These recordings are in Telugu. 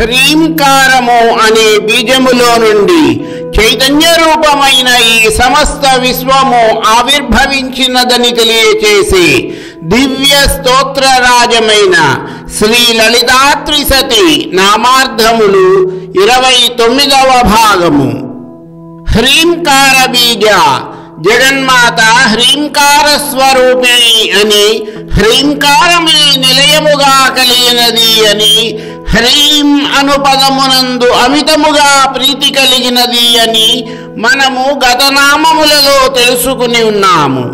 హ్రీంకారము అనే బీజములో నుండి చైతన్య రూపమైన ఈ సమస్త విశ్వము ఆవిర్భవించినదని తెలియచేసి దివ్య స్తోత్ర రాజమైన శ్రీ లలితా త్రిశతి నామార్థములు 29వ భాగము. హ్రీంకార బీజ జగన్మాత హ్రీంకార స్వరూపిణి అని, హ్రీంకారమే నిలయముగా కలిగినది అని, హ్రీం అను పదమునందు అమితముగా ప్రీతి కలిగినది అని మనము గత నామములలో తెలుసుకుని ఉన్నాము.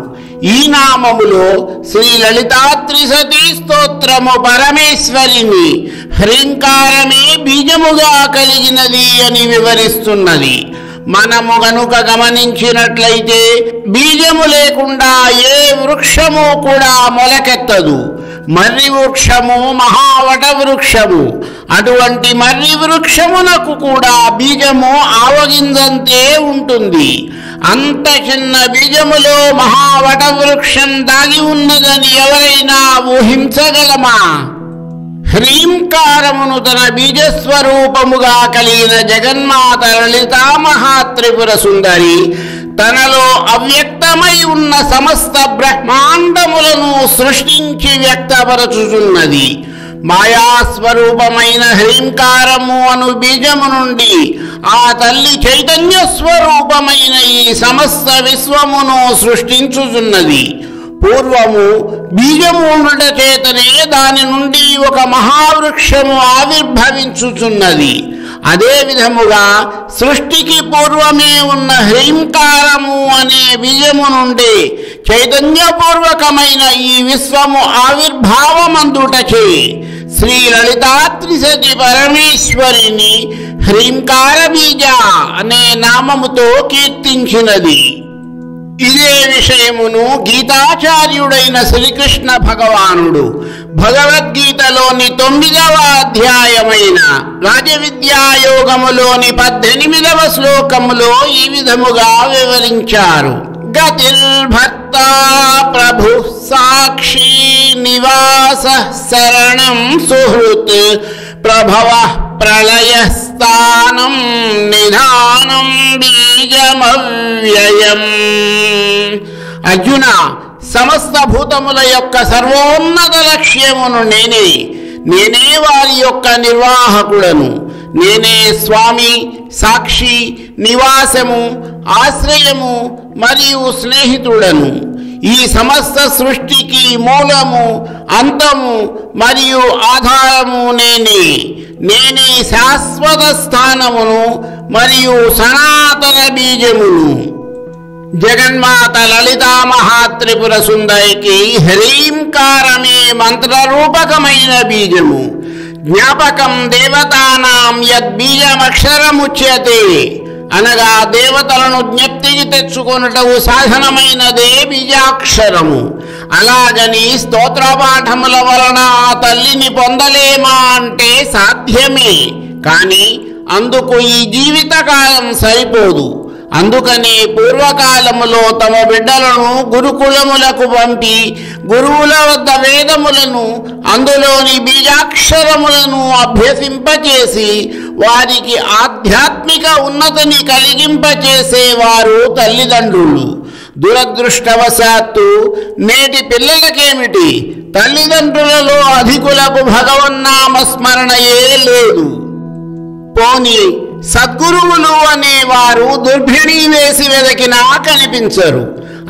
ఈ నామములో శ్రీ లలితా త్రిశతి స్తోత్రము పరమేశ్వరిని హ్రీంకారమే బీజముగా కలిగినది అని వివరిస్తున్నది. మనము గనుక గమనించినట్లయితే బీజము లేకుండా ఏ వృక్షము కూడా మొలకెత్తదు. మర్రి వృక్షము మహావట వృక్షము. అటువంటి మర్రి వృక్షమునకు కూడా బీజము ఆవగింజంతే ఉంటుంది. అంత చిన్న బీజములో మహావట వృక్షం దాగి ఉన్నదని ఎవరైనా ఊహించగలమా? హ్రీంకారమును తన బీజస్వరూపముగా కలిగిన జగన్మాత లలితా మహాత్రిపుర సుందరి తనలో అవ్యక్తమై ఉన్న సమస్త బ్రహ్మాండములను సృష్టించి వ్యక్తపరచుచున్నది. మాయాస్వరూపమైన హ్రీంకారము అను బీజము నుండి ఆ తల్లి చైతన్య స్వరూపమైన ఈ సమస్త విశ్వమును సృష్టించుచున్నది. పూర్వము బీజము ఉండుట చేతనే దాని నుండి ఒక మహావృక్షము ఆవిర్భవించుచున్నది. అదే విధముగా సృష్టికి పూర్వమే ఉన్న హ్రీంకారము అనే బీజము నుండి చైతన్యపూర్వకమైన ఈ విశ్వము ఆవిర్భావమందుటచే శ్రీ లలితా త్రిశతి పరమేశ్వరిని హ్రీంకార బీజ అనే నామముతో కీర్తించినది. ఇదే విషయమును గీతాచార్యుడైన శ్రీకృష్ణ భగవానుడు భగవద్గీతలోని 9వ అధ్యాయమైన రాజవిద్యాయోగములోని 18వ శ్లోకములో ఈ విధముగా వివరించారు. గతిర్భర్త ప్రభు సాక్షి నివాస శరణం సుహృత్ ప్రభవ ప్రళయస్థానం నిధానం బీజమవ్యయం. అర్జున, సమస్త భూతముల యొక్క సర్వోన్నత లక్ష్యమును నేనే వారి యొక్క నిర్వాహకుడను. నేనే స్వామి, సాక్షి, నివాసము, ఆశ్రయము మరియు స్నేహితుడను. ఈ సమస్త సృష్టికి మూలము, అంతము మరియు ఆధారము నేనే శాశ్వత స్థానమును మరియు సనాతన బీజమును. జగన్మాత లలితా మహాత్రిపుర సుందరికి హ్రీంకారమే మంత్రరూపకమైన బీజము. జ్ఞాపకం దేవతానాం యద్బీజమక్షరముచ్యతే అనగా దేవతలను జ్ఞప్తికి తెచ్చుకొనుటకు సాధనమైనదే బీజాక్షరము. అలాగని స్తోత్రపాఠముల వలన ఆ తల్లిని పొందలేమా అంటే సాధ్యమే, కానీ అందుకు ఈ జీవితకాలం సరిపోదు. అందుకనే పూర్వకాలములో తమ బిడ్డలను గురుకులములకు పంపి గురువుల వద్ద వేదములను, అందులోని బీజాక్షరములను అభ్యసింపచేసి వారికి ఆధ్యాత్మిక ఉన్నతిని కలిగింపచేసేవారు తల్లిదండ్రులు. దురదృష్టవశాత్తు నేటి పిల్లలకేమిటి, తల్లిదండ్రులలో అధికులకు భగవన్నామస్మరణయే లేదు. పోనీ సద్గురువులు అనేవారు దుర్భిణి వేసి వెదకినా కనిపించరు.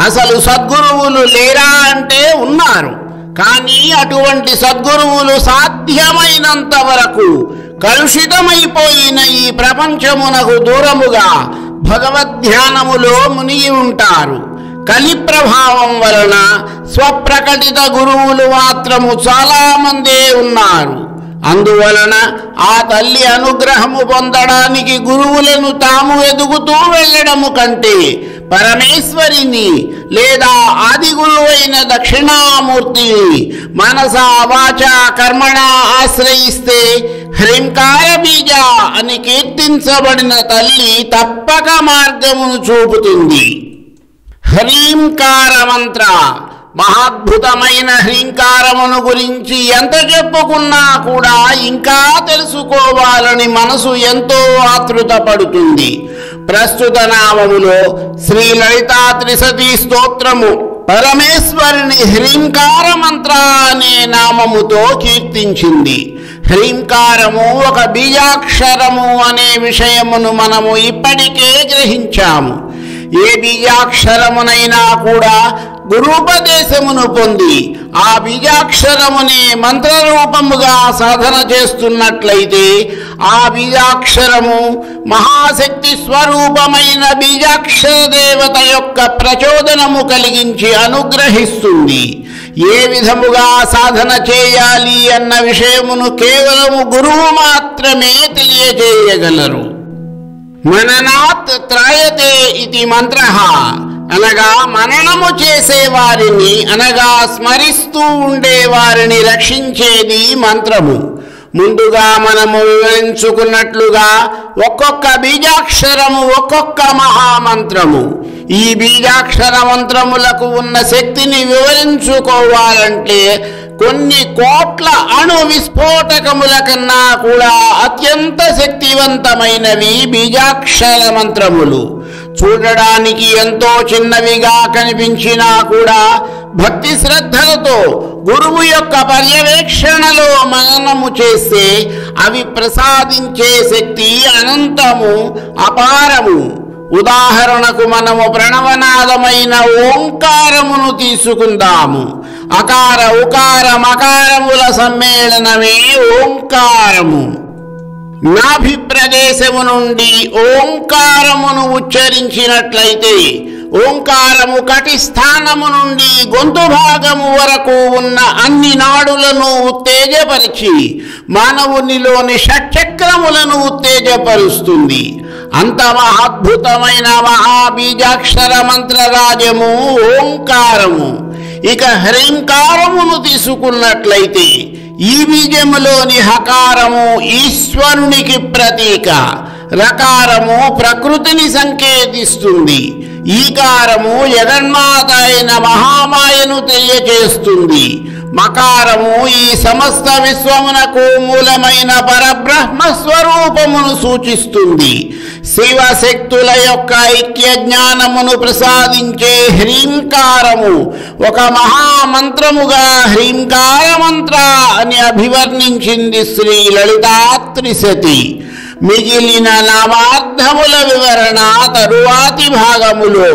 అసలు సద్గురువులు లేరా అంటే ఉన్నారు, కానీ అటువంటి సద్గురువులు సాధ్యమైనంత వరకు కలుషితమైపోయిన ఈ ప్రపంచమునకు దూరముగా భగవద్ధ్యానములో మునిగి ఉంటారు. కలి ప్రభావం వలన స్వప్రకటిత గురువులు మాత్రము చాలా మందే ఉన్నారు. అందువలన ఆ తల్లి అనుగ్రహము పొందడానికి గురువులను తాము ఎదుగుతూ వెళ్ళడము కంటే పరమేశ్వరిని లేదా ఆది గురువైన దక్షిణామూర్తిని మనసా వాచా కర్మణ ఆశ్రయిస్తే హ్రీంకార బీజ అని కీర్తించబడిన తల్లి తప్పక మార్గమును చూపుతుంది. హ్రీంకార మంత్ర మహాద్భుతమైన హ్రీంకారమును గురించి ఎంత చెప్పుకున్నా కూడా ఇంకా తెలుసుకోవాలని మనసు ఎంతో ఆతృత పడుతుంది. ప్రస్తుత నామములో శ్రీ లలితా త్రిశతి స్తోత్రము పరమేశ్వరుని హ్రీంకార మంత్ర అనే నామముతో కీర్తించింది. హ్రీంకారము ఒక బీజాక్షరము అనే విషయమును మనము ఇప్పటికే గ్రహించాము. ఏ బీజాక్షరమునైనా కూడా గురూపదేశమును పొంది ఆ బీజాక్షరమునే మంత్రరూపముగా సాధన చేస్తున్నట్లయితే ఆ బీజాక్షరము మహాశక్తి స్వరూపమైన బీజాక్షర దేవత యొక్క ప్రచోదనము కలిగించి అనుగ్రహిస్తుంది. ఏ విధముగా సాధన చేయాలి అన్న విషయమును కేవలము గురువు మాత్రమే తెలియజేయగలరు. మననాత్ త్రాయతే ఇది మంత్రః అనగా మననము చేసేవారిని అనగా స్మరిస్తూ ఉండేవారిని రక్షించేది మంత్రము. ముందుగా మనము వివరించుకున్నట్లుగా ఒక్కొక్క బీజాక్షరము ఒక్కొక్క మహామంత్రము. ఈ బీజాక్షర మంత్రములకు ఉన్న శక్తిని వివరించుకోవాలంటే కొన్ని కోట్ల అణు విస్ఫోటకముల కన్నా కూడా అత్యంత శక్తివంతమైనవి బీజాక్షర మంత్రములు. చూడడానికి ఎంతో చిన్నవిగా కనిపించినా కూడా భక్తి శ్రద్ధలతో గురువు యొక్క పర్యవేక్షణలో మననము చేస్తే అవి ప్రసాదించే శక్తి అనంతము, అపారము. ఉదాహరణకు మనము ప్రణవనాదమైన ఓంకారమును తీసుకుందాము. అకార ఉకార మకారముల సమ్మేళనమే ఓంకారము. నాభి ప్రదేశము నుండి ఓంకారమును ఉచ్చరించినట్లయితే ఓంకారము కటి స్థానము నుండి గొంతు భాగము వరకు ఉన్న అన్ని నాడులను ఉత్తేజపరిచి మానవునిలోని షట్చక్రములను ఉత్తేజపరుస్తుంది. అంత మహాద్భుతమైన మహాబీజాక్షర మంత్రరాజము ఓంకారము. ఇక హ్రీంకారమును తీసుకున్నట్లయితే ఈ బీజములోని హకారము ఈశ్వరునికి ప్రతీక, రకారము ప్రకృతిని సంకేతిస్తుంది, ఈకారము జగన్మాత అయిన మహామాయను తెలియజేస్తుంది, మకారము ఈ సమస్త విశ్వమునకు మూలమైన పరబ్రహ్మ స్వరూపమును సూచిస్తుంది. శివశక్తుల యొక్క ఐక్య జ్ఞానమును ప్రసాదించే హ్రీంకారము ఒక మహామంత్రముగా హ్రీంకార మంత్ర అని అభివర్ణించింది శ్రీ లలితా త్రిశతి. మిగిలిన నామార్థముల వివరణ తరువాతి భాగములో